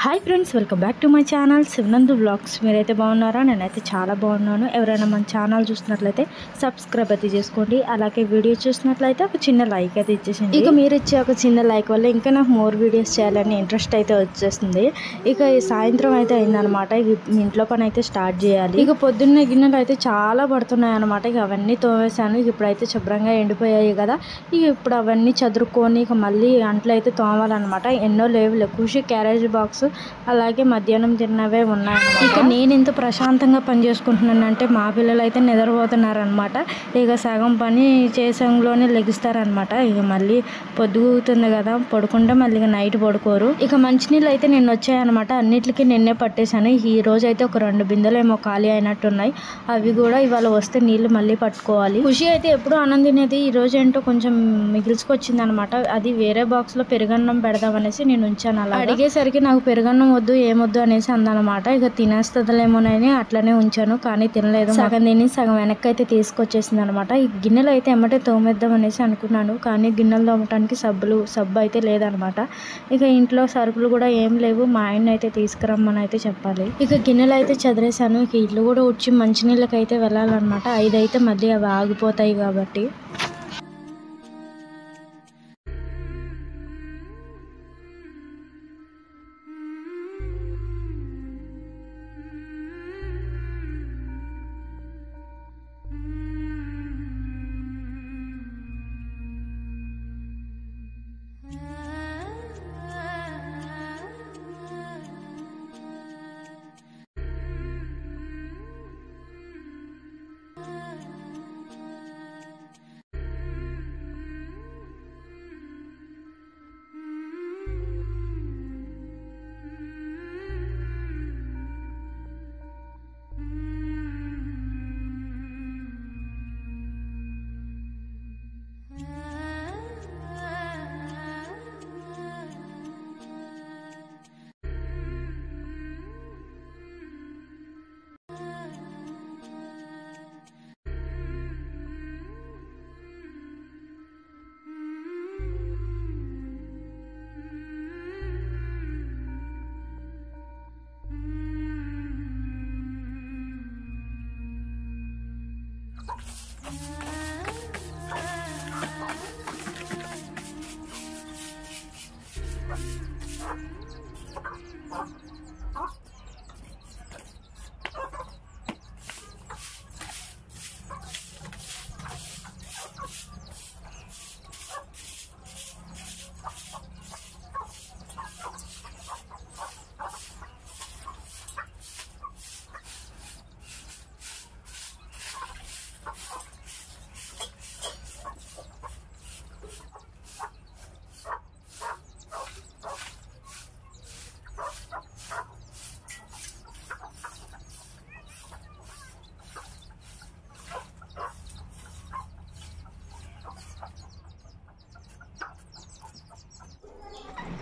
Hi friends, welcome back to my channel Shivanandu vlogs. మీరైతే బాగున్నారా? నేనైతే చాలా బాగున్నాను. ఎవరైనా మన ఛానల్ చూసినట్లయితే సబ్స్క్రైబ్ అయితే చేసుకోండి. అలాగే వీడియో చూసినట్లయితే ఒక చిన్న లైక్ అయితే ఇచ్చేసింది. ఇక మీరు ఇచ్చే ఒక చిన్న లైక్ వల్ల ఇంకా నాకు మోర్ వీడియోస్ చేయాలని ఇంట్రెస్ట్ అయితే వచ్చేస్తుంది. ఇక ఈ సాయంత్రం అయితే అయిందనమాట. ఇంట్లో పని అయితే స్టార్ట్ చేయాలి. ఇక పొద్దున్నే గిన్నెలు అయితే చాలా పడుతున్నాయి అనమాట. ఇక అవన్నీ తోమేశాను. ఇప్పుడైతే శుభ్రంగా ఎండిపోయాయి కదా. ఇక ఇప్పుడు అవన్నీ చదురుకొని ఇక మళ్ళీ అంట్లు అయితే తోమాలన్నమాట. ఎన్నో లేవులే. ఖుషి క్యారేజ్ బాక్స్ అలాగే మధ్యాహ్నం తిన్నవే ఉన్నాయి. ఇక నేను ఎంత ప్రశాంతంగా పని చేసుకుంటున్నానంటే మా పిల్లలు అయితే నిద్రపోతున్నారనమాట. ఇక సగం పని చేసంలోనే లెగిస్తారనమాట. ఇక మళ్ళీ పొద్దుగుతుంది కదా, పడుకుంటే మళ్ళీ నైట్ పడుకోరు. ఇక మంచినీళ్ళు అయితే నిన్న వచ్చాయన్నమాట. అన్నిటికీ నిన్నే పట్టేశాను. ఈ రోజు అయితే ఒక 2 బిందెలు ఏమో ఖాళీ అయినట్టున్నాయి. అవి కూడా ఇవాళ వస్తే నీళ్లు మళ్ళీ పట్టుకోవాలి. ఖుషి అయితే ఎప్పుడు అన్నం తినేది. ఈ రోజు ఏంటో కొంచెం మిగిల్చుకొచ్చింది అనమాట. అది వేరే బాక్స్ లో పెరుగన్నం పెడదామనేసి నేను ఉంచాను. అలా అడిగేసరికి నాకు పెరుగన్నం వద్దు ఏమొద్దు అనేసి అందనమాట. ఇక తినేస్తుందిలేమోనని అట్లనే ఉంచాను, కానీ తినలేదు. సగం తిని సగం వెనక్కి అయితే తీసుకొచ్చేసింది అనమాట. ఈ గిన్నెలు అయితే ఎమ్మటే తోమేద్దాం అనేసి అనుకున్నాను, కానీ గిన్నెలు తోమటానికి సబ్బు అయితే లేదనమాట. ఇక ఇంట్లో సరుకులు కూడా ఏం లేవు. మా ఆయన అయితే తీసుకురమ్మని అయితే చెప్పాలి. ఇక గిన్నెలు అయితే చదిరేశాను. ఇక ఇల్లు కూడా ఉడ్చి మంచినీళ్ళకి అయితే వెళ్ళాలన్నమాట. 5 అయితే మళ్ళీ అవి ఆగిపోతాయి కాబట్టి.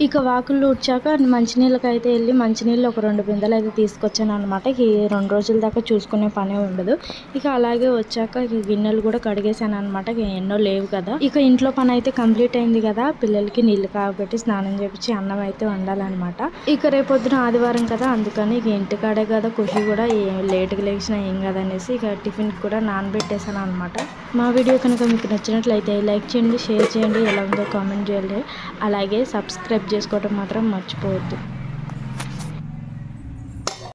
ఇక వాకులు ఉడ్చాక మంచినీళ్ళకి అయితే వెళ్ళి మంచినీళ్ళు ఒక 2 బిందెలు అయితే తీసుకొచ్చాను అనమాట. ఈ 2 రోజుల దాకా చూసుకునే పనే ఉండదు. ఇక అలాగే వచ్చాక ఇక గిన్నెలు కూడా కడిగేసాను అనమాట. ఇక ఎన్నో లేవు కదా. ఇక ఇంట్లో పని అయితే కంప్లీట్ అయింది కదా. పిల్లలకి నీళ్ళు కాబట్టి స్నానం చేపించి అన్నం అయితే వండాలన్నమాట. ఇక రేపొద్దున ఆదివారం కదా, అందుకని ఇక ఇంటికాడే కదా. ఖుషి కూడా లేట్గా లేచినా ఏం కదనేసి ఇక టిఫిన్కి కూడా నానబెట్టేసాను అనమాట. మా వీడియో కనుక మీకు నచ్చినట్లయితే లైక్ చేయండి, షేర్ చేయండి, ఎలా ఉందో కామెంట్ చేయండి. అలాగే సబ్స్క్రైబ్ చేసుకోవడం మాత్రం మర్చిపోవద్దు.